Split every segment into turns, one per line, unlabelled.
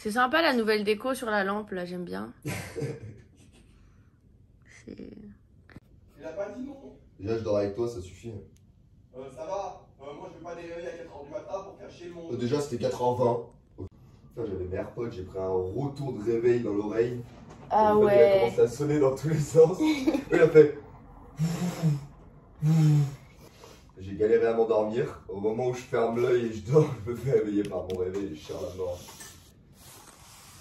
C'est sympa la nouvelle déco sur la lampe, là, j'aime bien. C'est...
Il a pas dit non.
Déjà, je dors avec toi, ça suffit.
Ça va. Moi, je veux pas des réveils à 4h du matin pour faire chier le monde.
Déjà, c'était 4h20. J'avais mes AirPods, j'ai pris un retour de réveil dans l'oreille.
Ah
ouais. Il a commencé à sonner dans tous les sens. Il a fait. J'ai galéré à m'endormir. Au moment où je ferme l'œil et je dors, je me fais réveiller par mon réveil et je cherche la mort.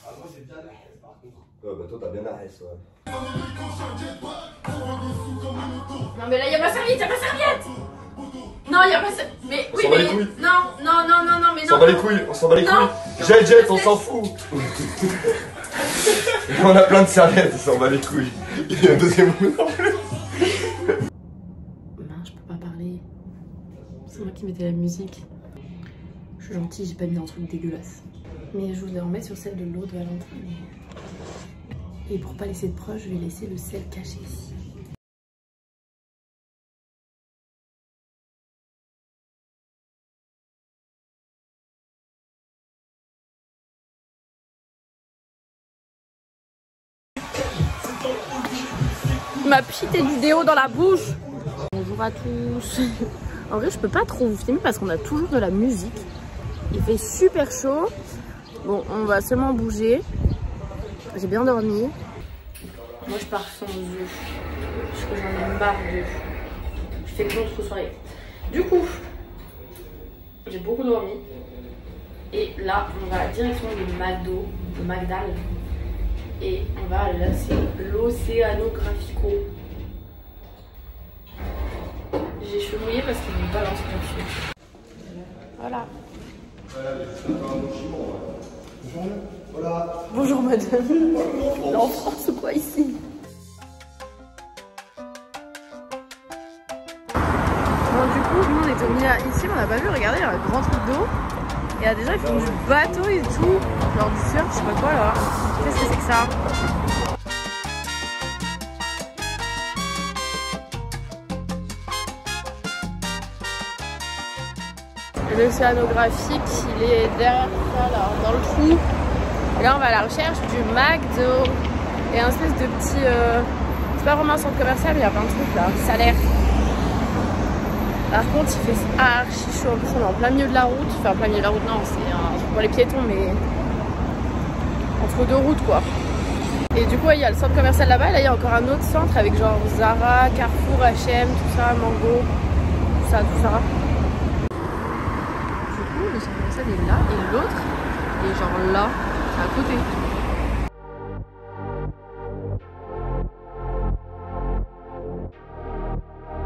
Ah, moi, j'ai bien la haine par contre.
Ouais, bah toi, t'as bien la haine, ouais.
Non, mais là, y'a pas serviette, y'a pas serviette. Non, y'a pas serviette. Mais oui,
On s'en bat
mais.
les couilles.
Non, mais
On
non.
s'en bat les couilles, on s'en bat les couilles. Jet, on s'en fout. On a plein de serviettes, on s'en bat les couilles. Il y a un deuxième mot.
Non, je peux pas parler. C'est moi qui mettais la musique. Je suis gentille, j'ai pas mis un truc dégueulasse. Mais je voulais en mettre sur celle de l'eau de Valentin. Et pour pas laisser de proche, je vais laisser le sel caché ici. Ma petite du déo dans la bouche. Bonjour à tous. En vrai, je peux pas trop vous filmer parce qu'on a toujours de la musique. Il fait super chaud. Bon, on va seulement bouger. J'ai bien dormi. Moi, je pars sans œufs. Parce que j'en ai marre d'œufs. Je fais que l'autre soirée. Du coup, j'ai beaucoup dormi. Et là, on va direction de McDo, de McDonald's. Et on va là, c'est l'Océanographico. J'ai les cheveux mouillés parce qu'ils m'ont pas l'inspiration. Voilà.
Voilà.
Bonjour madame. En France ou quoi ici? Bon du coup, nous on était venus ici, on n'a pas vu, regardez, il y a un grand truc d'eau. Et il y a des gens qui font du bateau et tout. Genre du surf, je sais pas quoi là. Qu'est-ce que c'est que ça? L'océanographique, il est derrière ça là, dans le trou. Et là on va à la recherche du McDo. Et un espèce de petit... c'est pas vraiment un centre commercial mais il y a plein de trucs là. Ça a l'air... Par contre il fait archi chaud. En plus on est en plein milieu de la route. Enfin en plein milieu de la route non, c'est un truc pour les piétons mais... entre deux routes quoi. Et du coup il y a le centre commercial là-bas. Et là il y a encore un autre centre avec genre Zara, Carrefour, H&M, tout ça, Mango, tout ça, tout ça. Le centre commercial est là et l'autre est genre là, à côté.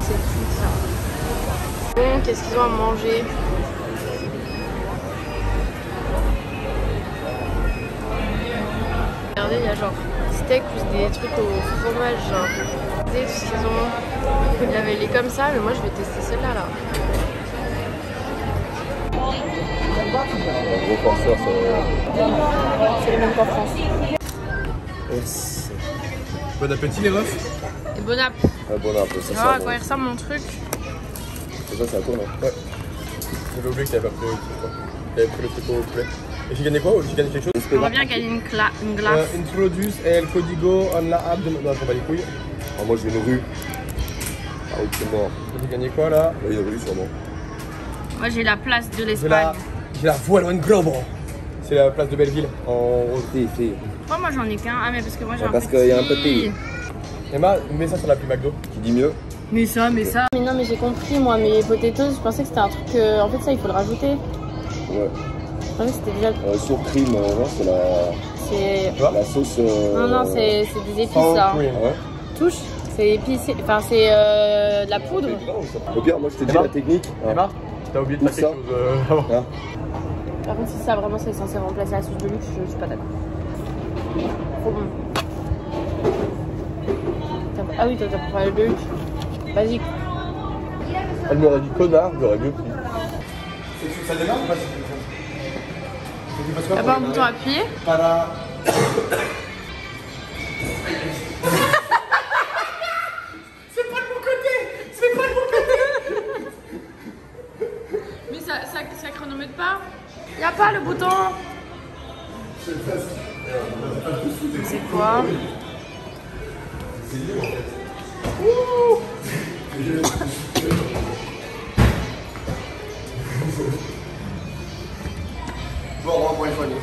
C'est tout ça. Bon, qu'est-ce qu'ils ont à manger? Regardez, il y a genre steak plus des trucs au fromage, genre. Regardez tout ce qu'ils ont. Il y avait les comme ça, mais moi je vais tester celle-là là.
Un gros forceur, ça
C'est les mêmes qu'en France.
Yes.
Bon appétit les refs.
Et bon app.
Ah bon, un peu ça.
Tu vois à quoi il ressemble mon truc?
Ça, c'est à toi, non?
Ouais. J'avais oublié que t'avais pas pris le truc. T'avais pris le truc au poulet. Et j'ai gagné quoi? J'ai gagné quelque chose?
J'aimerais bien gagner une glace.
Introduce el código en la app de... Non, je m'en bats les couilles.
Ah, moi, j'ai une rue. Ah, ok, mort.
J'ai gagné quoi là?
Là, il y a une rue, sûrement.
Moi j'ai la place de
J'ai
l'Espagne.
la Vuelo en Globo. C'est la place de Belleville en rose.
Pourquoi moi j'en ai qu'un? Ah mais parce que moi j'ai un
parce
petit...
qu'il y a un petit.
Emma, mets ça sur l'appli McDo.
Qui dit mieux?
Mais ça. Mais non mais j'ai compris moi, mes potatoes, je pensais que c'était un truc... En fait ça il faut le rajouter.
Ouais.
Je pensais que c'était déjà...
Surprime, non, c'est la...
C'est...
La sauce...
Non, c'est des épices là.
Ouais.
Touche, c'est épicé, enfin c'est de la poudre.
Au pire, moi je t'ai dit la technique.
Emma, t'as oublié de faire quelque chose avant.
Hein?
Par contre si ça vraiment c'est censé remplacer la sauce de luxe, je suis pas d'accord. Trop bon. Ah oui, t'as préparé le de luxe. Basique.
Elle m'aurait dit connard, j'aurais mieux pris. Ça démarre ou pas?
Y'a pas un bouton à appuyer?
Para... C'est pas de mon côté. C'est pas de mon côté.
Mais ça chronomètre pas? Y'a pas le bouton? C'est quoi?
Bon, on va pour les soigner.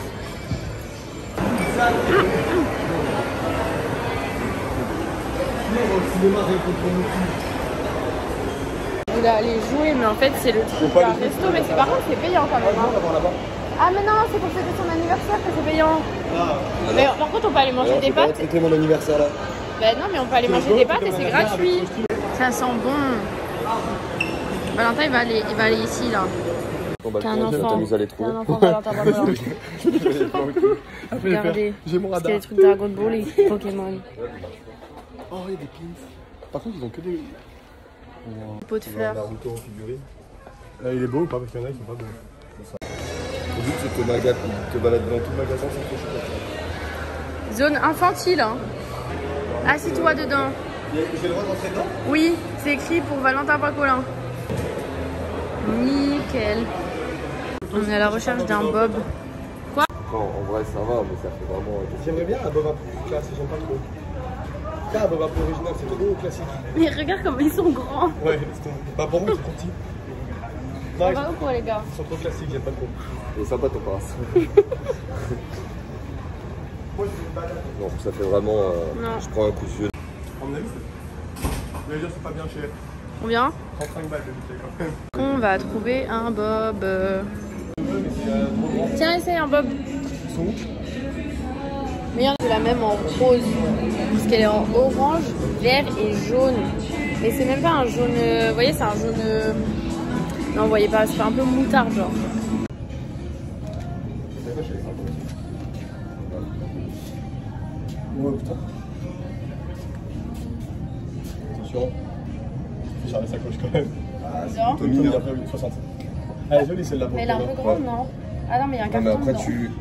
Il voulait aller jouer, mais en fait, c'est le truc d'un resto, mais par contre, c'est payant quand même. Hein. Ah, mais non, c'est pour fêter son anniversaire que c'est payant. Ah. Mais par contre, on peut aller manger des pâtes.
C'était mon anniversaire là.
Ben non, mais on peut aller manger des pâtes et c'est gratuit. Ça sent bon. Valentin, il va aller ici, là. T'es un enfant. T'es un enfant, Valentin. Regardez.
J'ai mon radar.
C'est les trucs Dragon Ball et Pokémon.
Oh, il y a des pins. Par contre, ils ont que des
Pot de fleurs.
Naruto en figurine.
Il est beau ou pas? Parce qu'il y en a qui sont pas beaux.
Le but c'est que te balades dans tout le magasin sans trop chocolat.
Zone infantile. Hein. Assis-toi dedans.
J'ai le droit de rentrer dedans?
Oui, c'est écrit pour Valentin Pacolin. Nickel. On est à la recherche d'un bob. Quoi?
Non, en vrai ça va, mais ça fait vraiment...
J'aimerais bien un bob un peu classe, j'aime pas trop. Pas un bob un peu original, c'est trop classique.
Mais regarde comme ils sont grands.
Ouais, bah pour moi ils sont trop petits.
On va où pour les gars?
Ils sont trop classiques, j'aime pas trop.
Il est sympa ton pince. Non, ça fait vraiment...
Non.
Je prends un coup de vieux.
À mon avis, je vais dire c'est pas bien cher.
Combien?
35 balles de bouteille quand même.
On va trouver un bob. Tiens, essaye un bob.
Ils sont où?
Mais il y en a la même en rose. Parce qu'elle est en orange, vert et jaune. Mais c'est même pas un jaune... Vous voyez, c'est un jaune... Non, vous voyez pas, c'est un peu moutarde genre.
Ouais, putain. Attention. Je vais la sacoche quand même.
Non.
Tommy, après, oui, 60. Elle est jolie celle-là.
Mais elle est un peu grande, non? Ah non, mais il y a un
Non,
carton
mais après
dedans.
tu...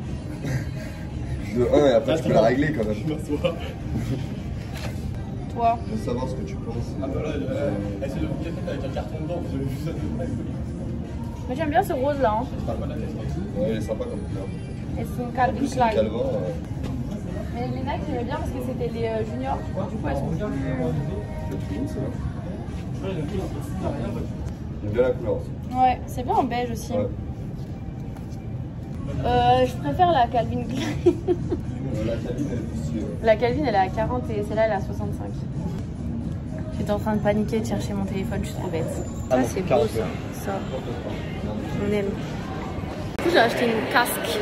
De 1 et après tu peux la régler quand même.
Je m'assois.
Toi.
Je veux savoir ce que tu penses.
Ah bah là, elle essaie de vous casser avec un carton dedans. J'avais vu ça de près.
Mais j'aime bien ce rose là. Hein.
C'est pas mal la tête.
Ouais, il est sympa comme couleur.
Et c'est une
En
Calvin
plus, c'est
Klein.
le calvin.
Mais les Nike j'aimais bien parce que c'était les juniors. Du coup elles sont plus...
Je trouve c'est là. J'aime bien la couleur aussi.
Ouais, c'est bien en beige aussi.
Ouais.
Je préfère la Calvin Klein.
La cabine elle est stylée.
La Calvin elle est à 40 et celle-là elle est à 65. J'étais en train de paniquer de chercher mon téléphone, je suis trop bête.
Ah
Ça
non,
c'est beau
40.
ça. On aime. Du coup j'ai acheté une casque.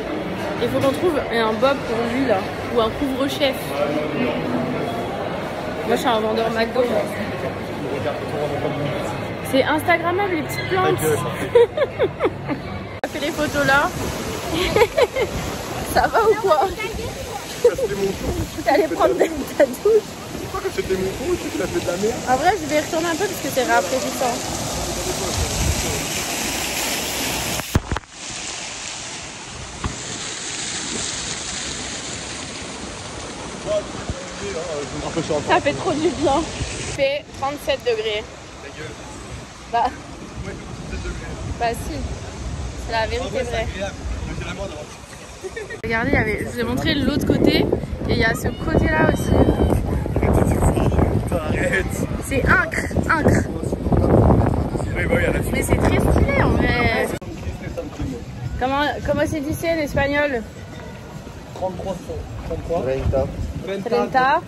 Il faut qu'on trouve un bob pour lui là. Ou un couvre-chef. Moi je suis un vendeur McDo. C'est Instagrammable les petites plantes. On a fait les photos là. Ça va ou quoi? T'allais prendre ta douche.
Pourquoi que c'était mon coup, tu t'as fait de la merde?
En vrai, je vais retourner un peu parce que c'est rafraîchissant. Ça fait trop du bien. Il fait 37 degrés.
Ta gueule.
Bah,
Ouais, 37 degrés.
bah si. C'est la vérité
En vrai, c'est
vraie.
agréable. Je dirais moi d'avoir.
Regardez, je vous ai montré l'autre côté. Et il y a ce côté-là aussi.
Putain, arrête.
C'est incre.
Oui, bah oui, à la suite.
Mais c'est très stylé en vrai. Comment c'est dit en espagnol?
33. 33.
30.
Attends.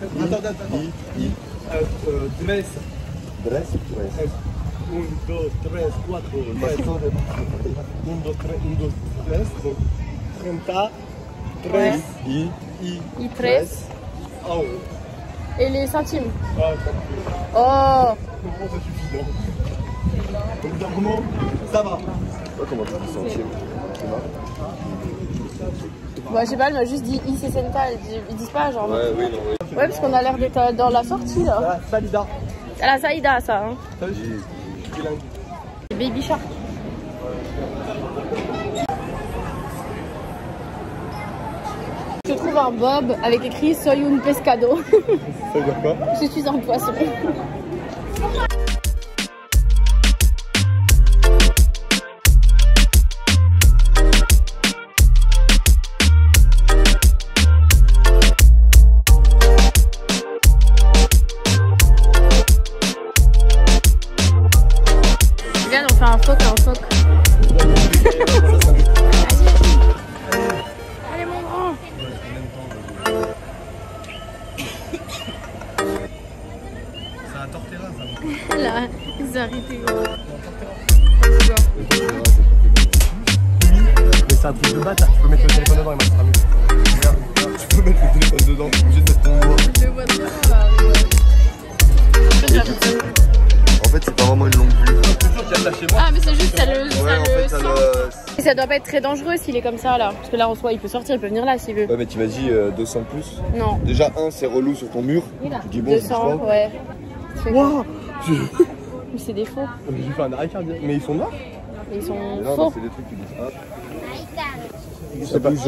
Dress.
Dress? Ouais.
1, 2, 3, 4, 5. 1, 2, 3, 30. 3.
Y 3.
Oh.
Et les centimes.
Ah,
Oh.
comment ça suffit, non? Au bout d'un moment, ça va.
Comment tu dis centimes?
Moi je sais pas, elle m'a juste dit I 60. Ils disent pas genre.
Ouais, oui, non, oui.
Ouais, parce qu'on a l'air d'être dans la sortie là.
Salida.
C'est la Saïda ça. Hein.
Salut.
Baby Shark. Je trouve un bob avec écrit Soy un pescado.
Ça veut dire quoi?
Je suis un poisson. s'est arrêté.
Mais c'est un truc de bâtard, tu peux mettre le téléphone dedans et ça sera mieux. Regarde, tu peux mettre le téléphone dedans, tu es obligé de mettre ton doigt.
Je le vois trop là.
En fait, c'est pas vraiment une longue vue.
Ah, mais c'est juste ça le
Ouais, en fait, ça
sent.
le...
Et ça doit pas être très dangereux s'il est comme ça là. Parce que là en soi il peut sortir, il peut venir là s'il veut.
Ouais, mais tu m'as dit 200 de plus.
Non.
Déjà, c'est relou sur ton mur. Tu dis bon,
200, ouais.
Waouh!
Mais c'est des faux.
J'ai fait un arrêt cardiaque. Mais ils sont morts?
Ils sont
Non,
faux.
c'est des trucs qui disent hop.
Ça bouge.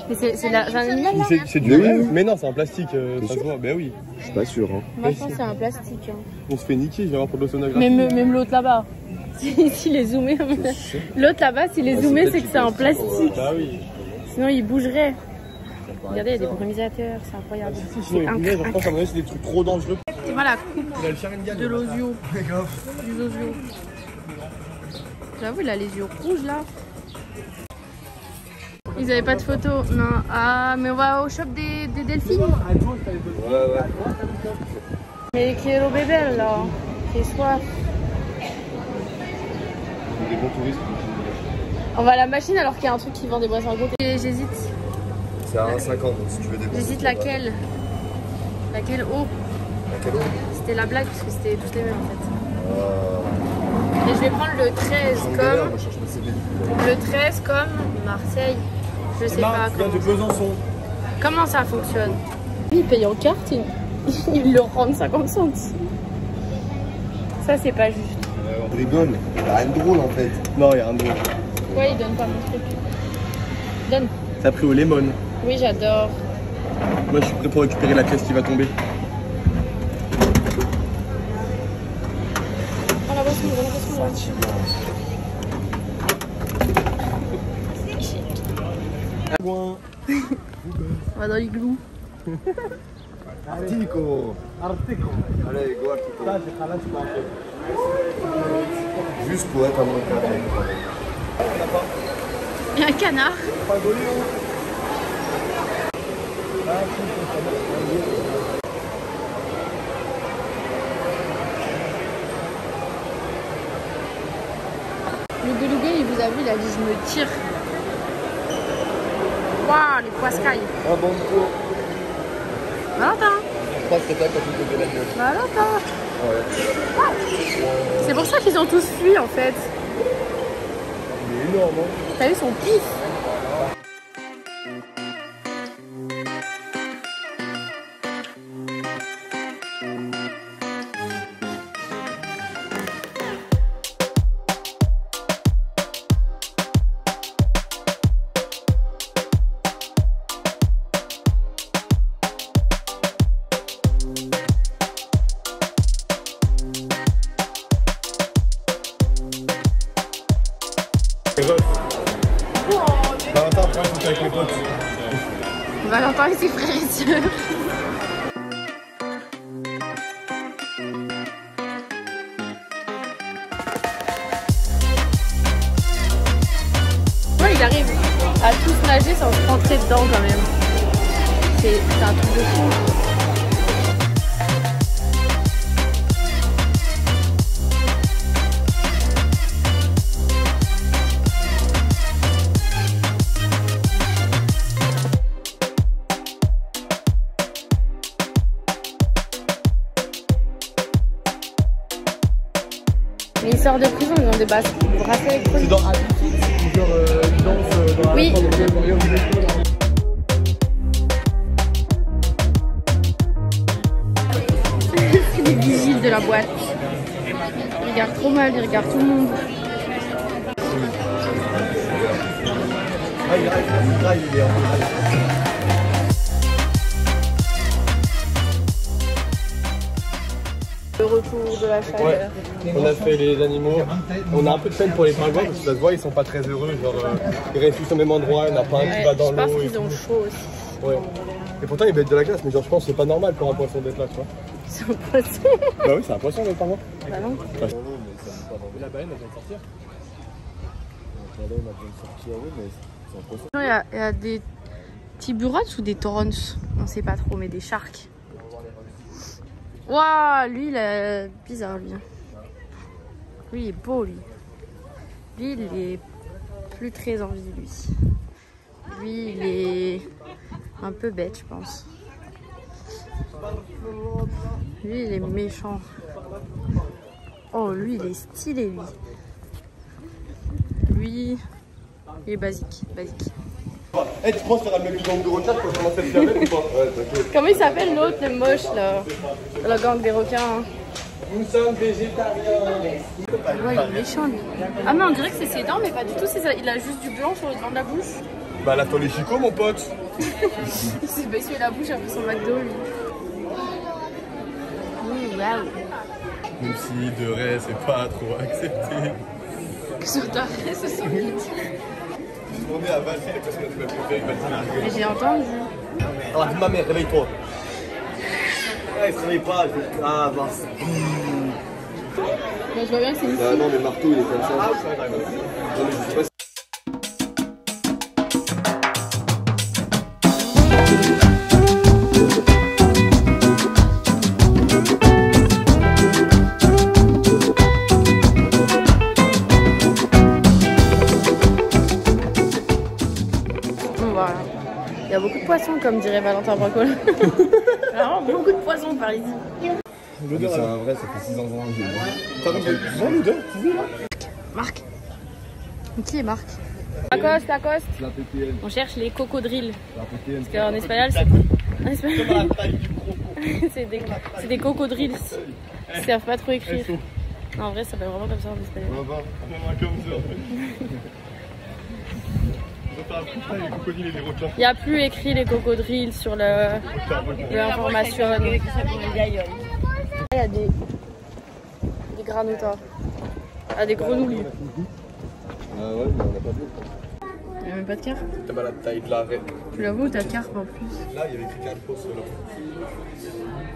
Mais c'est un animal là.
C'est du rêve? Mais non, c'est en plastique, ça se voit. Ben oui.
Je suis pas sûr. Hein.
Moi je pense que c'est un plastique. Hein.
On se fait niquer, je vais voir pour de l'osonographie.
Même l'autre là-bas. S'il est zoomé, l'autre là-bas, s'il est zoomé, c'est que c'est en plastique.
Bah oui.
Sinon il bougerait. Regardez, il y a des brumisateurs, c'est incroyable.
Sinon, il bougeait, je pense qu'à mon avis, c'est des trucs trop dangereux.
C'est moi la coupe
Il a le Sharingan.
de l'osio. Du zozio. J'avoue, il a les yeux rouges là. Ils avaient pas de photos, non. Ah, mais on va au shop des delphines.
Ouais.
Mais quiero beber là. J'ai soif.
Des bons touristes.
On va à la machine alors qu'il y a un truc qui vend des boissons à côté. J'hésite.
C'est à 1,50 donc si tu veux des bons.
J'hésite laquelle. Laquelle haut.
Laquelle eau?
C'était la blague parce que c'était tous les mêmes en fait. Et je vais prendre le 13 comme. Le 13 comme Marseille. Je sais pas
Vient de Besançon.
comment ça fonctionne. Lui il paye en carte, il le rend 50 centimes. Ça c'est pas juste.
On rigole, il y a rien de drôle en fait.
Non, il y a un drôle.
Ouais, il donne pas mon truc. Donne.
Ça a pris au lemon.
Oui, j'adore.
Moi, je suis prêt pour récupérer la pièce qui va tomber.
Oh la boisson, la boisson.
Loin.
On va dans l'igloo.
Artico. Allez, go Artico.
Ça, c'est Khalas, je pense.
Juste pour être un moins carré.
Il y a un canard. Le beluga, il vous a vu, il a dit je me tire. Waouh, les poiscailles.
Un bon coup.
Valentin.
Je crois que c'est ça quand tu te fais la gueule.
Valentin.
Ouais.
C'est pour ça qu'ils ont tous fui en fait.
Il est énorme, hein.
T'as vu son pif?
Valentin, après, il faut avec les potes.
Valentin et ses frères et sœurs. Ouais, il arrive à tous nager sans se rentrer dedans quand même. C'est un truc de fou. Mais ils sortent de prison, ils ont des bracelets électroniques.
C'est dans Happy genre ils dansent dans la
Oui. C'est les vigiles de la boîte. Ils regardent trop mal, ils regardent tout le monde.
Ah, il est en
Le retour de la chaleur.
Ouais, on a fait les animaux. On a un peu de peine pour les pingouins parce que ça se voit, ils sont pas très heureux. Genre, ils restent tous au même endroit, il n'y en a pas un qui va dans
je pense
l'eau.
qu'ils ont chaud aussi.
Ouais. Et pourtant, ils mettent de la glace, mais genre, je pense que c'est pas normal pour un poisson d'être là, tu vois.
C'est un poisson.
Bah oui, c'est un poisson, le pingouin.
Bah non.
La baleine, elle vient de sortir.
Il y a des tiburons ou des torrents, on sait pas trop, mais des sharks. Waouh, lui il est bizarre lui. Lui, il est beau, lui. Lui, il est plus très en vie, lui. Lui, il est un peu bête, je pense. Lui, il est méchant. Oh, lui, il est stylé, lui. Lui, il est basique.
Eh, tu penses que t'auras le mec du gang de requins pour commencer à le faire ou pas? Ouais, t'inquiète.
Comment il s'appelle l'autre, le moche, là? Le gang des requins.
Nous sommes végétariens.
Ouais, il est méchant, lui. Ah, mais on dirait que c'est ses dents, mais pas du tout. Ça. Il a juste du blanc sur le devant de la bouche.
Bah, là, toi les chicots, mon pote.
Il s'est baissé la bouche après son McDo, lui. Waouh.
Même si de vrai, c'est pas trop accepté.
Sur ta fesse, ce sont vite.
Je demandais à Val, c'est parce que tu m'as préféré que Val.
J'ai entendu.
Alors, dis ma mère, réveille-toi.
Ah, il se réveille pas, je vais... Ah, mince.
Je vois bien que c'est une
Ah non, mais marteau, il est comme ça.
Ah, c'est vrai,
Non, mais je sais pas si...
Voilà. Il y a beaucoup de poissons, comme dirait Valentin Bracol. Vraiment beaucoup de poissons par ici.
L'odeur, c'est un vrai, ça fait 6 ans que j'ai vu.
T'as vu l'odeur? Tu veux là?
Marc. Qui est Marc? Lacoste. On cherche les cocodrilles. Parce qu'en espagnol, c'est... En espagnol... c'est des cocodrilles. Ils savent pas trop écrire. Non, en vrai, ça s'appelle vraiment comme ça en espagnol. Il n'y a plus écrit les cocodrilles sur l'information. Il y a des granotas. Ah, des grenouilles.
Ah ouais, mais on n'a pas vu.
Il n'y a même pas de carpe.
T'as mal à la taille de l'arrêt.
Tu l'avous ou t'as carpe en plus?
Là, il y avait écrit carpe sur là.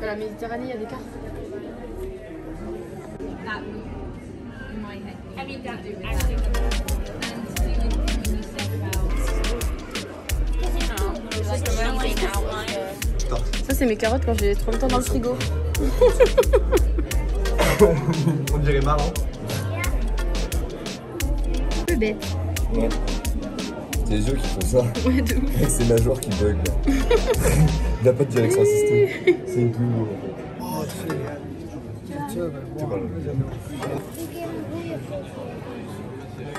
Dans la Méditerranée, il y a des carpes. Ça, c'est mes carottes quand j'ai trop longtemps dans le frigo.
On dirait marrant.
Un peu bête.
Ouais. C'est les yeux qui font ça.
Ouais, de ouf.
Avec ses nageoires qui bug là. Il n'a pas de direction assistée. C'est une Twingo. Oh,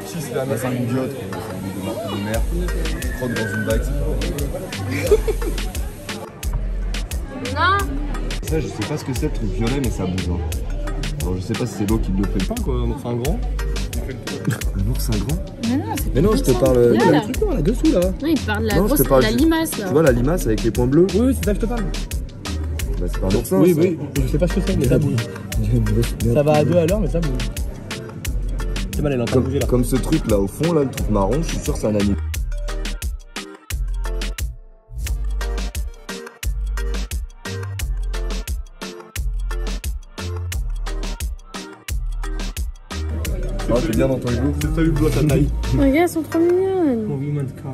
si c'est la masse un idiote, de Marc de mer, croque dans une bague, c'est pas
Non.
ça, je sais pas ce que c'est le truc violet, mais ça bouge. Hein. Alors je sais pas si c'est l'eau qui le fait.
Pas quoi, un ours un grand.
Un ours un grand?
Mais non,
je te parle.
Là,
Le truc là, là-dessous là.
Non, il parle de la
Non, je
grosse,
te parle
la
du-
limace là.
Tu vois la limace avec les points bleus?
Oui, c'est ça que je te parle.
Bah, c'est pas un oursin.
Oui,
ça.
oui, je sais pas ce que c'est, mais ça bouge. Ça va à 2 à l'heure, mais ça bouge. C'est mal, elle est en train de bouger là.
Comme ce truc là au fond, là, le truc marron, je suis sûr que c'est un animal. Oh, c'est bien dans ton goût.
C'est ça, lui bloque ta taille.
Regarde, elles sont trop mignonnes.
Mon woman's car.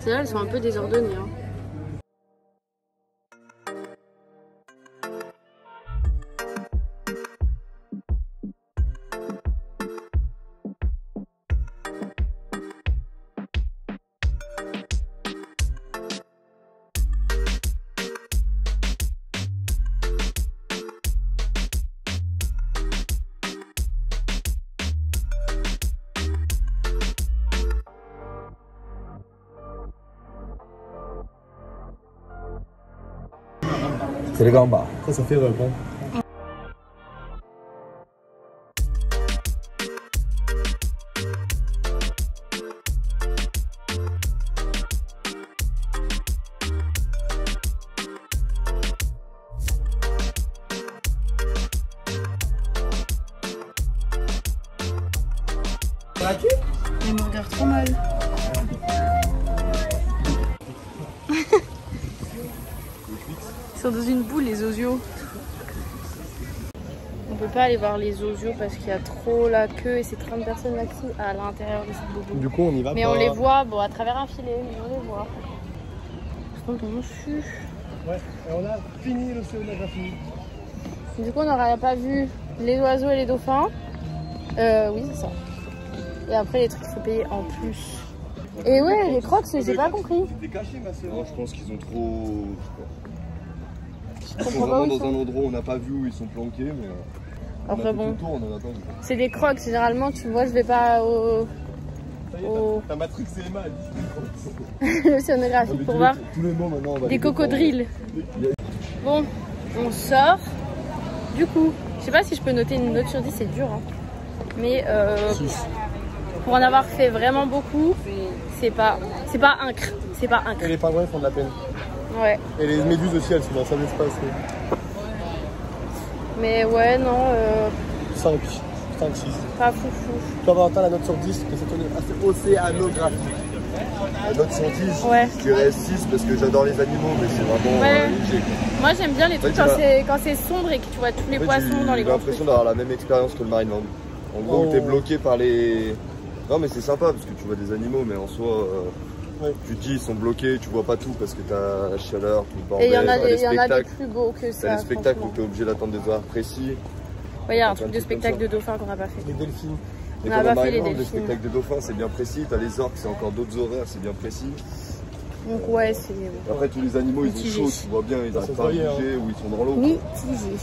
Celles-là, elles sont un peu désordonnées. Hein.
C'est les gambas.
Ça fait bon.
Elle me regarde trop mal. Ils sont dans une boule, les osios. On peut pas aller voir les osios parce qu'il y a trop la queue et c'est 30 personnes maxi à l'intérieur de cette boule.
Du coup, on y va.
Mais
pas...
on les voit bon, à travers un filet, mais on les voit. Par contre, on suit.
Ouais, et on a fini l'océanographe.
Du coup, on n'aura pas vu les oiseaux et les dauphins. Oui, c'est ça. Et après, les trucs qu'il faut payer en plus. Et ouais, les crocs, j'ai pas compris.
Non, je pense qu'ils ont trop.
Je
Ils sont
comprends pas
vraiment
où ils
dans
sont.
un endroit où on n'a pas vu où ils sont planqués, mais.
Après, bon.
Tour, on en a pas vu.
C'est des crocs, généralement, tu vois, je vais pas au.
T'as Matrix et Emma à Disney.
L'océanographique pour voir
Tous les mots maintenant, on va
des
les
cocodrilles. Bon, on sort. Du coup, je sais pas si je peux noter une note sur 10, c'est dur. Hein. Mais pour en avoir fait vraiment beaucoup, c'est pas incre. C'est pas incre.
Et les pingouins font de la peine.
Ouais.
Et les méduses aussi, elles sont dans un espace.
Mais ouais, non,
5, 6.
pas foufou.
Toi, Valentin, la note sur 10, que c'est assez océanographique.
La note sur 10,
Ouais.
je dirais 6 parce que j'adore les animaux, mais c'est vraiment
Ouais.
léger.
Moi, j'aime bien les trucs
Ouais,
quand c'est sombre et que tu vois tous les
En fait,
poissons dans les
j'ai
grands
l'impression
trucs.
d'avoir la même expérience que le Marineland. En gros, où t'es bloqué par les. Non, mais c'est sympa parce que tu vois des animaux, mais en soi, tu te dis ils sont bloqués, tu vois pas tout parce que t'as la chaleur, tout le bordel.
Et il y en a
t'as les
des
spectacles.
plus beaux que ça.
T'as les spectacles où
franchement.
t'es obligé d'attendre des horaires précis.
Ouais, il y a un
Plein
truc
de
de
trucs comme
spectacle
ça.
de dauphins qu'on n'a pas fait.
Les delphines.
Et
On
comme
a
au
pas fait les
Marineland, le
delphines.
spectacle de dauphins c'est bien précis. T'as les orques, c'est encore d'autres horaires, c'est bien précis.
Donc ouais, c'est
Et après, tous les animaux ils ont
Mitigé.
chaud, tu vois bien, ils n'arrivent pas à
voyait, hein.
bouger ou ils sont dans l'eau.
mitigé.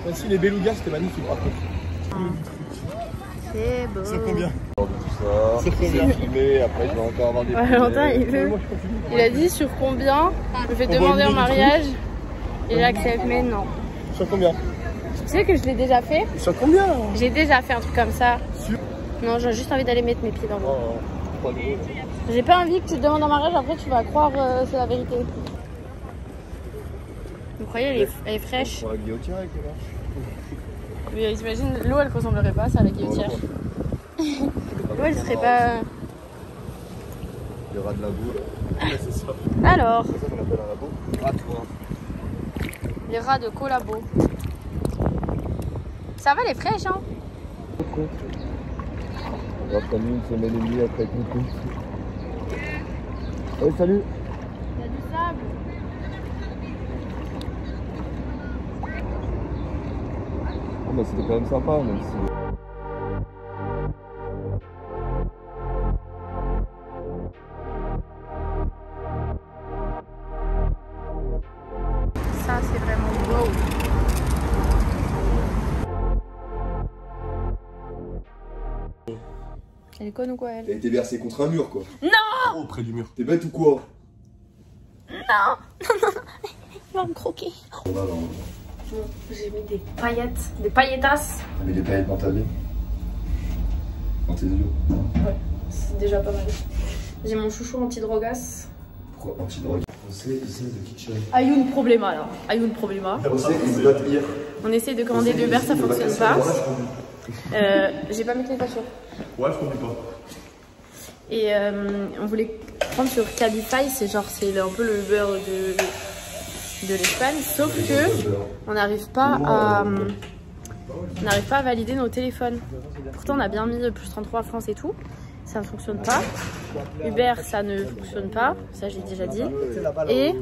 Aussi, les belugas, c'était magnifique par contre.
C'est beau.
C'est combien?
Tout ça,
C'est combien?
filmé, après je vais encore avoir des
Ouais, Valentin, il a dit sur combien je vais
On voit
demander
une
en
minute
mariage. Il accepte, mais non.
Sur combien?
Tu sais que je l'ai déjà fait.
Sur combien?
J'ai déjà fait un truc comme ça. Non, j'ai juste envie d'aller mettre mes pieds dans l'eau.
Oh, pas drôle.
J'ai pas envie que tu te demandes en mariage, après tu vas croire c'est la vérité. Vous croyez, elle est fraîche.
Pour la guillotière avec les vaches.
Mais t'imagines, l'eau elle ressemblerait pas à ça à la guillotière. L'eau elle serait pas.
Les rats de la boue.
Ouais, c'est ça.
Alors,
C'est ça qu'on appelle un labo. Grattoir.
les rats de collabo. Ça va, elle est fraîche, hein?
On va prendre une semaine et demie après coucou. Oh salut.
Il y a du sable.
Oh, bah, c'était quand même sympa même si.
Ça, c'est vraiment wow. Elle est conne ou quoi, elle?
T'as été bercé contre un mur quoi.
Oh, près du mur.
T'es bête ou quoi?
Non. Il va me croquer.
On va là.
J'ai mis des paillettes, des paillettas.
T'as mis des paillettes dans ta vie? Dans tes yeux?
Ouais, c'est déjà pas mal. J'ai mon chouchou anti-drogas.
Pourquoi anti-drogue? On sait de kitchen.
Ayoun problema là. Ayoun problema.
On sait qu'ils doivent hier.
On essaie de commander de Uber, ça fonctionne pas. J'ai pas mis les voitures.
Ouais, je conduis pas.
Et on voulait prendre sur Cabify, c'est genre c'est un peu le Uber de l'Espagne, sauf que on n'arrive pas à valider nos téléphones. Pourtant on a bien mis plus 33 France et tout, ça ne fonctionne pas. Uber ça ne fonctionne pas, ça j'ai déjà dit. Et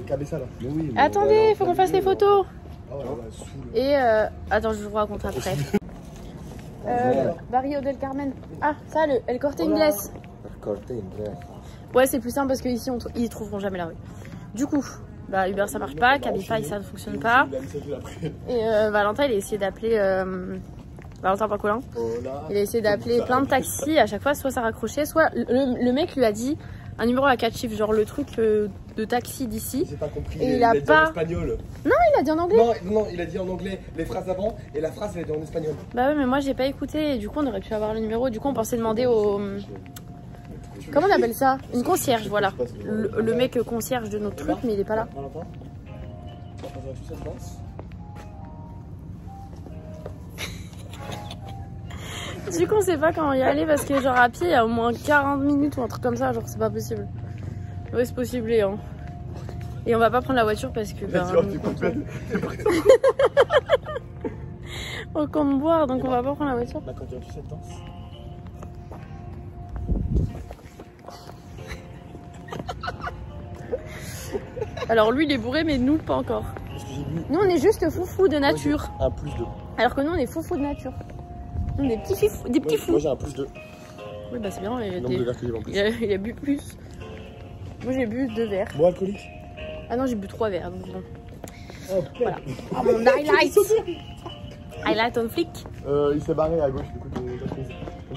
attendez, il faut qu'on fasse les photos. Et attends, je vous raconte après. Barrio del Carmen. Ah, ça, El Corte Inglés. Ouais, c'est plus simple parce qu'ici, ils trouveront jamais la rue. Du coup, bah, Uber ça marche pas, Cabify ça ne fonctionne pas. Et Valentin, il a essayé d'appeler. Valentin Pacolin. Il a essayé d'appeler plein de taxis. À chaque fois, soit ça raccrochait, soit le mec lui a dit un numéro à 4 chiffres, genre le truc de taxi d'ici.
J'ai pas compris.
Et il a
dit
pas.
en espagnol.
Non, il a dit en anglais.
Non, il a dit en anglais les phrases avant et la phrase elle a dit en espagnol.
Bah ouais, mais moi j'ai pas écouté. Et du coup, on aurait pu avoir le numéro. Du coup, on pensait demander au. Comment on appelle ça? Une concierge, voilà. Le mec concierge de notre truc, mais il est pas là. Du coup, on sait pas comment y aller parce que, genre, à pied, il y a au moins 40 minutes ou un truc comme ça. Genre, c'est pas possible. Ouais, c'est possible, hein. Et on va pas prendre la voiture parce que. Ben, on compte boire, donc on va pas prendre la voiture.
Bah, quand tu as cette danse.
Alors, lui, il est bourré, mais nous, pas encore.
Parce que j'ai bu
Nous, on est juste foufou de nature.
Un plus 2.
Alors que nous, on est foufou de nature. Nous, on est des petits fous.
Moi, j'ai un plus 2.
Oui, bah c'est bien.
Le nombre de verres que j'ai en plus.
Il a bu plus. Moi, j'ai bu 2 verres.
Moi, alcoolique.
Ah non, j'ai bu 3 verres. Donc bon.
Oh,
voilà. Oh, mon highlight. Highlight on flic.
Il s'est barré à gauche, du coup,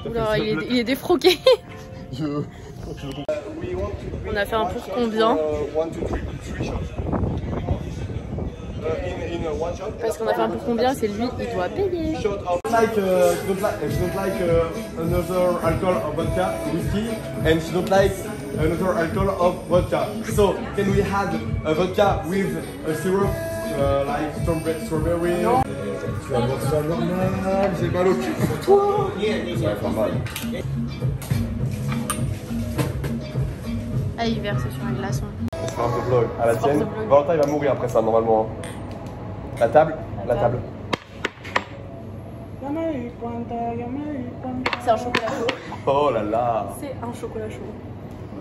Oula, il est défroqué. On a fait un pour combien? Parce qu'on a fait un pour combien, c'est lui, il doit payer.
She don't like another alcohol of vodka, whiskey, and she don't like another alcohol of vodka. So, can we add a vodka with a syrup like strawberry?
Non.
Tu vas boire ça normal, j'ai mal au cul pour toi. Ça va faire mal.
Ah, il verse sur un glaçon.
On se fait un peu vlog à la tienne. Valentin, il va mourir après ça, normalement. La table.
C'est un chocolat chaud.
Oh là là.
C'est un chocolat chaud.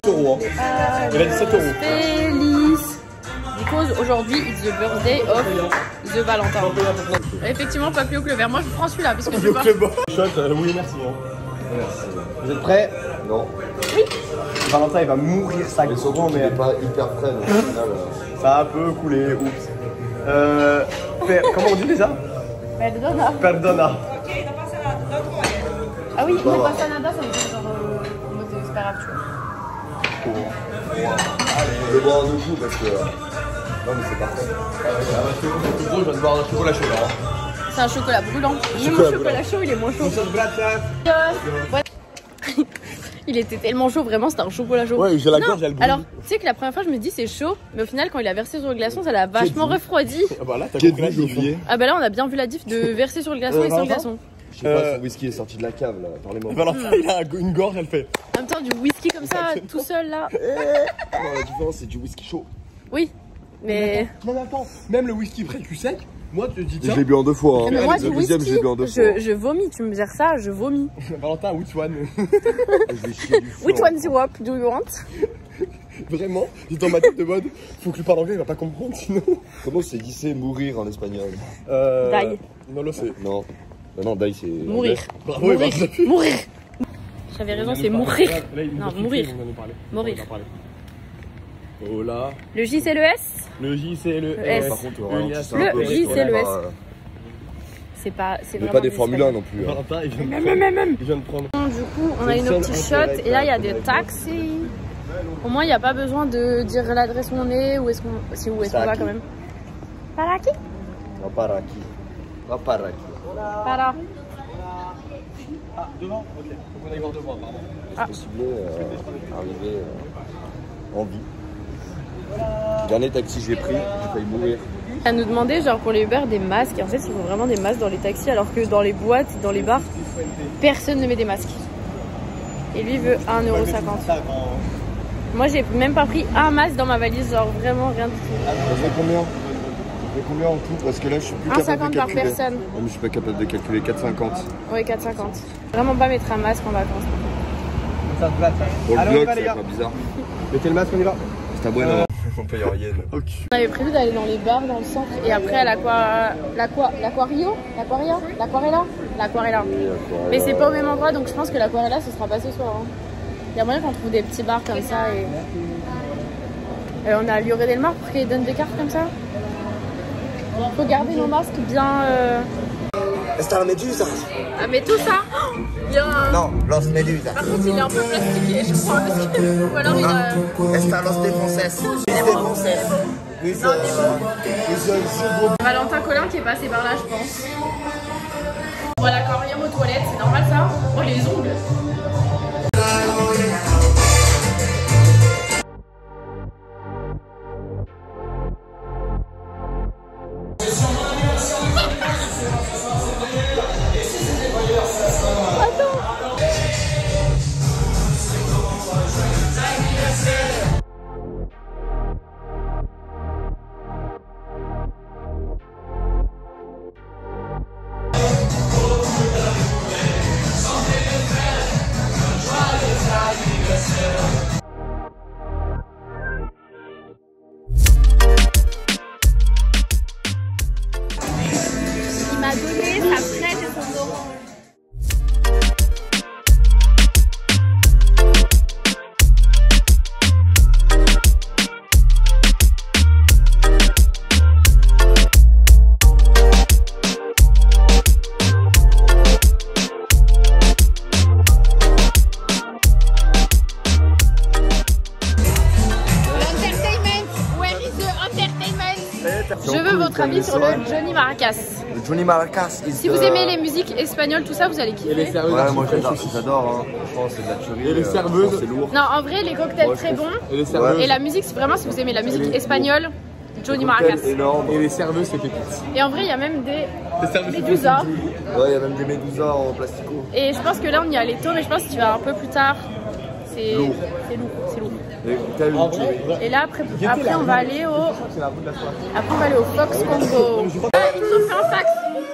7 euros. Il a dit 7 euros.
Félix. Because aujourd'hui, it's the birthday of the Valentin. Effectivement, Papio Clever. Moi, je prends celui-là parce que je peux pas.
Shot, oui, merci.
Merci.
Vous êtes prêts?
Non.
Oui.
Valentin, il va mourir ça.
Mais surtout qu'il n'est pas hyper frais, donc au final.
Ça a un peu coulé, oups. Comment on dit déjà?
Perdona.
Perdona.
Ah oui, no pasa nada, ça veut dire genre en mode c'est pas grave, tu vois.
Je vais boire un coup parce que. Non, mais c'est parfait.
C'est gros, je vais te boire un chocolat chaud là.
C'est un chocolat brûlant. Même le chocolat chaud, il est moins chaud. Ouais. Il était tellement chaud, vraiment, c'était un chocolat chaud.
Ouais, j'ai la gorge, elle brûle.
Alors, tu sais que la première fois, je me dis c'est chaud, mais au final, quand il a versé sur le glaçon, ça l'a vachement refroidi.
Ah bah là, t'as
Quel
compris la diff.
Ah bah là, on a bien vu la diff de verser sur le glaçon et sans le glaçon.
Je sais pas, son whisky est sorti de la cave là, parlez-moi.
Valentin, il a une gorge, elle fait.
En même temps, du whisky comme ça, tout seul là.
Non, la différence, c'est du whisky chaud.
Oui, mais.
Non, mais attends, même le whisky frais cul sec, moi, tu te dis tiens.
Je l'ai bu en 2 fois. Hein.
Mais moi,
le
du
deuxième,
whisky,
je l'ai bu en 2 fois.
je vomis, tu me gères ça, je vomis.
Valentin, which one?
Je vais chier du fou.
Which one syrup do you want?
Vraiment, il est dans ma tête de mode, faut que tu parles anglais, il va pas comprendre sinon.
Comment c'est glisser mourir en espagnol?
Die.
Non, là c'est.
Non. Bah non, die c'est.
Mourir.
Bravo,
Mourir. Mourir. J'avais raison, c'est mourir.
Là, il nous
Non,
a
mourir.
on en a parlé.
Mourir.
On en a parlé. Oh là.
Le J c'est le S?
Le J c'est le
S.
S.
Par contre,
Le J, c'est le S. C'est pas. C'est
Mais
vraiment
pas des Formule 1 non plus. Hein.
Valentin, il vient de prendre.
Du coup, on a une autre petite shot et là il y a des taxis. Au moins, il n'y a pas besoin de dire l'adresse où on est, où est-ce qu'on va quand même. Para qui?
Non, pas Raki. Pas Raki.
Para.
Ah, devant? Ok. Faut qu'on aille voir devant, pardon.
C'est possible arriver en vie. Dernier taxi que j'ai pris, j'ai failli mourir.
À nous demander, genre pour les Uber, des masques. Et en fait, ils font vraiment des masques dans les taxis, alors que dans les boîtes, dans les bars, personne ne met des masques. Et lui veut 1,50 €. Moi, j'ai même pas pris un masque dans ma valise, genre vraiment rien du tout.
Ça fait combien? Ça fait combien en tout? Parce que là, je suis plus capable
1,50
de
par
calculer.
personne.
Non, mais je suis pas capable de calculer. 4,50.
Ouais, 4,50. Vraiment pas mettre un masque en vacances.
Pour le vlog, ça va être bizarre.
Mettez le masque, on y va.
C'est un bon. On paye en yens.
Ok.
On avait prévu d'aller dans les bars dans le centre et après à l'aquarella. Mais c'est pas au même endroit, donc je pense que l'aquarella ce sera pas ce soir. Hein. Il y a moyen qu'on trouve des petits bars comme ça et on a Lioré Del Mar pour qu'ils donnent des cartes comme ça. Faut garder nos masques bien.
Esta la medusa.
Ah mais tout ça. Il y a un...
No, los medusa.
Par contre il est un peu plastiqué je crois parce que... Ou alors il a...
Esta los defenses.
Valentin Collin qui est passé par là je pense. Voilà l'aquarium aux toilettes, c'est normal ça? Oh les ongles. Je veux votre avis sur le Johnny Maracas.
Le Johnny Maracas.
Si vous aimez les musiques espagnoles, tout ça, vous allez kiffer.
Ouais, moi j'adore. Hein. Je pense que c'est de la tuerie.
Et les serveuses.
C'est lourd.
Non, en vrai, les cocktails très bons. Et la musique, c'est vraiment si vous aimez la musique espagnole, Johnny Maracas.
Énorme.
Et les serveuses, c'est pépites.
Et en vrai, il y a même des médusas.
Ouais, il y a même des médusas en plastico.
Et je pense que là, on y allait tôt, mais je pense que tu vas un peu plus tard. C'est lourd. Et là, après on va aller au Fox Congo. Ah, ils nous ont fait un fax.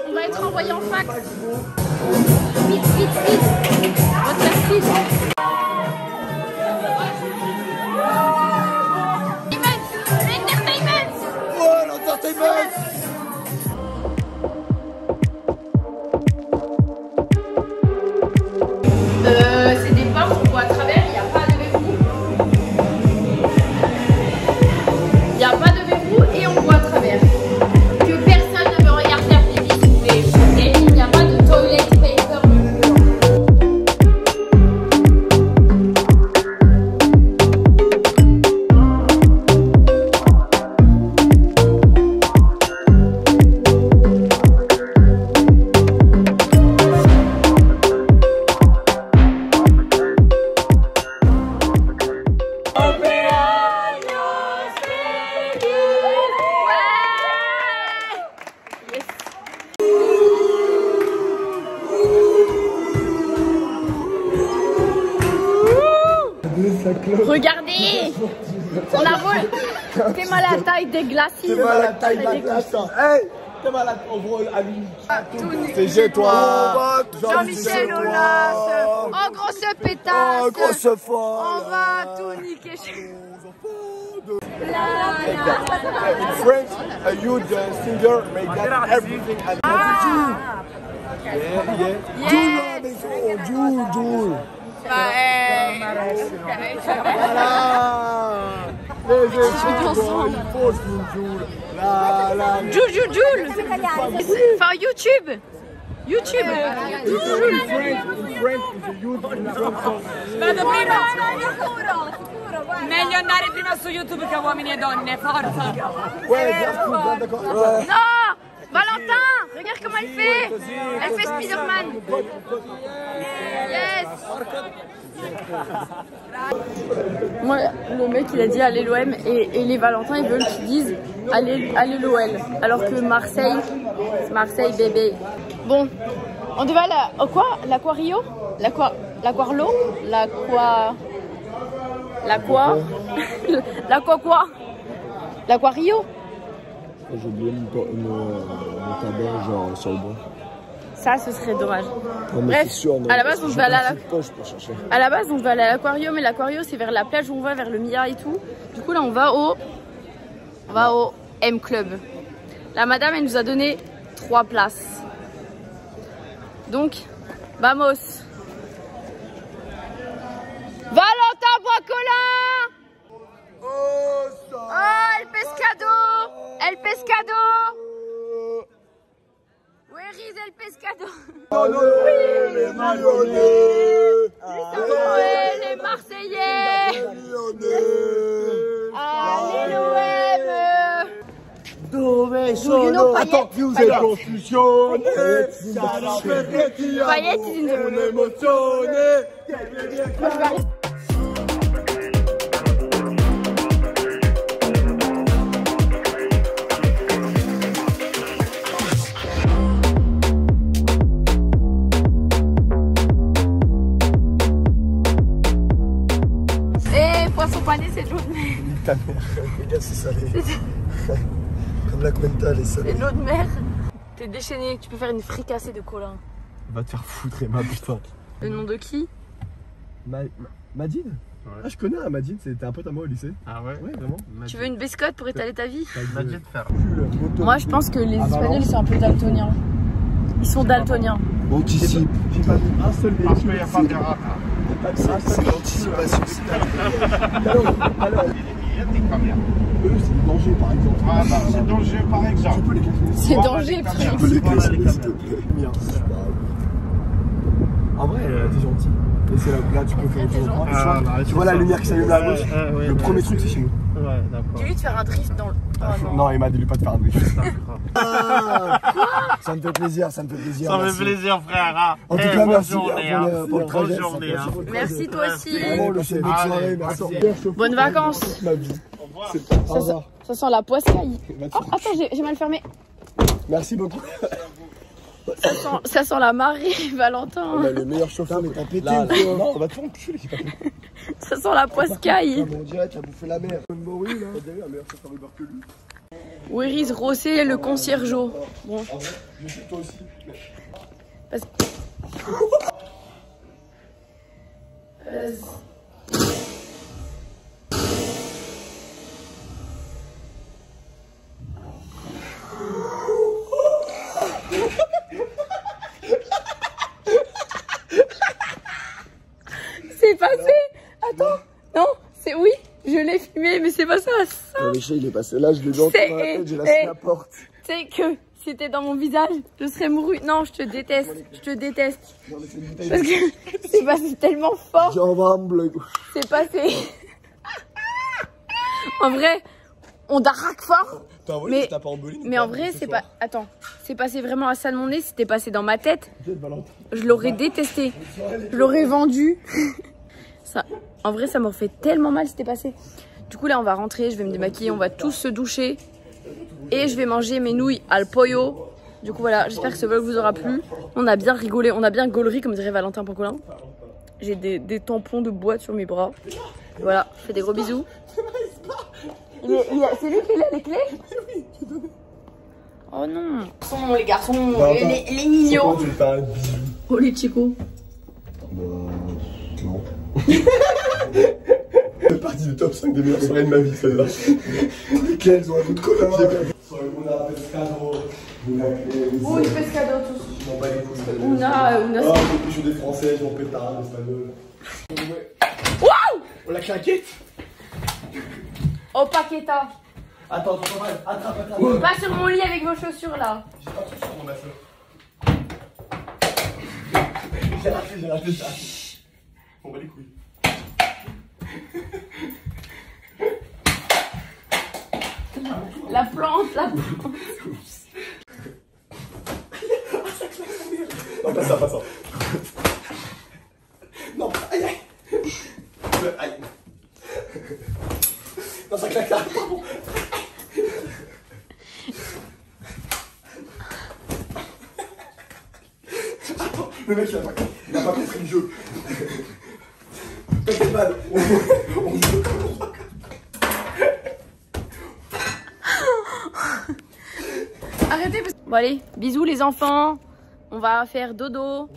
On va être envoyé en fax. Vite. Votre vite. Entertainment.
Oh, l'entertainment.
C'est des portes qu'on voit à travers, il n'y a pas de verrou. Il n'y a pas de verrou et on voit à travers. Que personne ne me regarde faire pipi, s'il vous plaît. Et il n'y a pas de toilet paper. Regardez, on a volé. T'es mal à la taille des glacis.
T'es mal à la taille de la glace. Hey, t'es mal en gros à lui. C'est chez toi.
Jean-Michel Aulas. Oh grosse pétasse.
Oh, grosse folle.
On va tout niquer chez
In French, a huge singer made that everything at Joule.
Joule. For YouTube.
Vado prima. Meglio andare prima su YouTube che uomini e donne, forza.
Non, Valentin, regarde comment elle fait. Elle fait Spider-Man. Yes. Moi, le mec il a dit allez l'OM et les Valentins ils veulent qu'ils disent allez l'OL. Alors que Marseille bébé. Bon, on devait aller au quoi? L'Aquario? L'Aquarlo? L'Aquario?
J'ai oublié mon tabac genre sur le banc.
Ça, ce serait dommage.
Non,
bref,
sûr,
à la base, on devait aller à
l'aquarium,
mais l'aquarium, c'est vers la plage où on va, vers le Mia et tout. Du coup, là, on va au M Club. La madame, elle nous a donné 3 places. Donc, vamos. Valentin Boiscolin. Oh, El Pescado. Where is El Pescado?
Les Lyonnais.
Les Marseillais. Allez l'OM.
Dove sono? Attends, vous êtes confusionnés.
Payet,
on est émotionné.
Poisson pané, c'est de l'eau de mer.
Ta mère. Regarde, c'est salé. Comme la Cuenta, les salés.
C'est de l'eau de mer. T'es déchaîné, tu peux faire une fricassée de Colin.
Va te faire foutre, Emma, putain.
Le nom de qui?
Madine. Ouais. Ah, je connais Madine, c'était un pote à moi au lycée. Ah ouais? Ouais, vraiment.
Tu veux une biscotte pour étaler ta vie?
Madine faire.
Moi, je pense que les Espagnols, ils sont un peu daltoniens. Ils sont daltoniens.
Anticipe.
J'ai pas vu un seul véhicule.
Parce qu'il n'y a pas de rap.
C'est l'anticipation.
Alors, eux, c'est danger par exemple.
Ah bah, c'est danger par exemple.
Tu peux les classer.
C'est danger,
Tu peux les classer, s'il te plaît.
Bien. En vrai, t'es gentil. Et c'est là tu peux faire autre chose. Tu vois la lumière qui s'allume là à gauche. Le premier truc, c'est chez nous.
Ouais, d'accord.
Dis-lui de faire un drift dans le... Oh,
Non, il m'a dit pas de faire un drift.
Ça me fait plaisir, ça me fait plaisir.
Ça me
merci.
fait plaisir, frère. Hein.
En tout
Eh,
cas,
bonne
merci
journée,
pour
hein.
le trajet.
Bonne journée. Hein.
merci toi aussi.
Vraiment, le c'est une bonne soirée, merci.
Bonnes vacances.
Ma vie. Au revoir.
Ça sent la poiscaille. Oh, attends, j'ai mal fermé.
Merci beaucoup.
Ça sent la marée, Valentin.
Bah, le meilleur chauffeur, mais t'as pété ou quoi? Non, on va te faire enculer.
Ça sent la poiscaille.
On dirait que t'as bouffé la mer. Bon, oui, là. T'as vu un meilleur chauffeur Uber que lui.
Where is Rossé, le conciergeau? Bon.
Je suis toi aussi.
Parce... C'est passé. Attends. Non, c'est oui. Je l'ai filmé, mais c'est pas ça.
Le chat, il est passé là, je l'ai vu encore dans la tête, j'ai lâché la porte.
Tu sais que si c'était dans mon visage, je serais mourue. Non, je te déteste. Je te déteste. Parce que c'est passé tellement fort. C'est passé. En vrai, on daraque fort. Mais en vrai, c'est pas. Attends, c'est passé vraiment à ça de mon nez. C'était passé dans ma tête. Je l'aurais détesté. Je l'aurais vendu. Ça, en vrai, ça m'aurait fait tellement mal si c'était passé. Du coup, là, on va rentrer. Je vais me démaquiller. On va tous se doucher. Et je vais manger mes nouilles al pollo. Du coup, voilà. J'espère que ce vlog vous aura plu. On a bien rigolé. On a bien gaulerie, comme dirait Valentin Pancolin. J'ai des tampons de boîte sur mes bras. Et voilà. Je fais des gros bisous. C'est lui qui a les clés? Oh non. Les garçons, les mignons. Oh les chicos.
Non. C'est partie du top 5 des meilleures soirées de ma vie, celle-là. Lesquelles ont un goût de cola. On a un pescado.
Oh, une pescado tous.
Je m'en bats les couilles.
Una.
Ah, je suis des français, ils ont pétard, l'espagnol.
Waouh!
Oh, la claquette.
Oh, paqueta.
Attends, attrape.
Pas sur mon lit avec vos chaussures là.
J'ai pas tout sur mon masseur. J'ai raté ça. On bat les couilles.
La plante.
Non, pas ça. Non, aïe. Non, ça claque là, pardon. Attends, le mec il a pas compris le jeu. T'inquiète pas, on joue.
Arrêtez. Bon allez, bisous les enfants. On va faire dodo.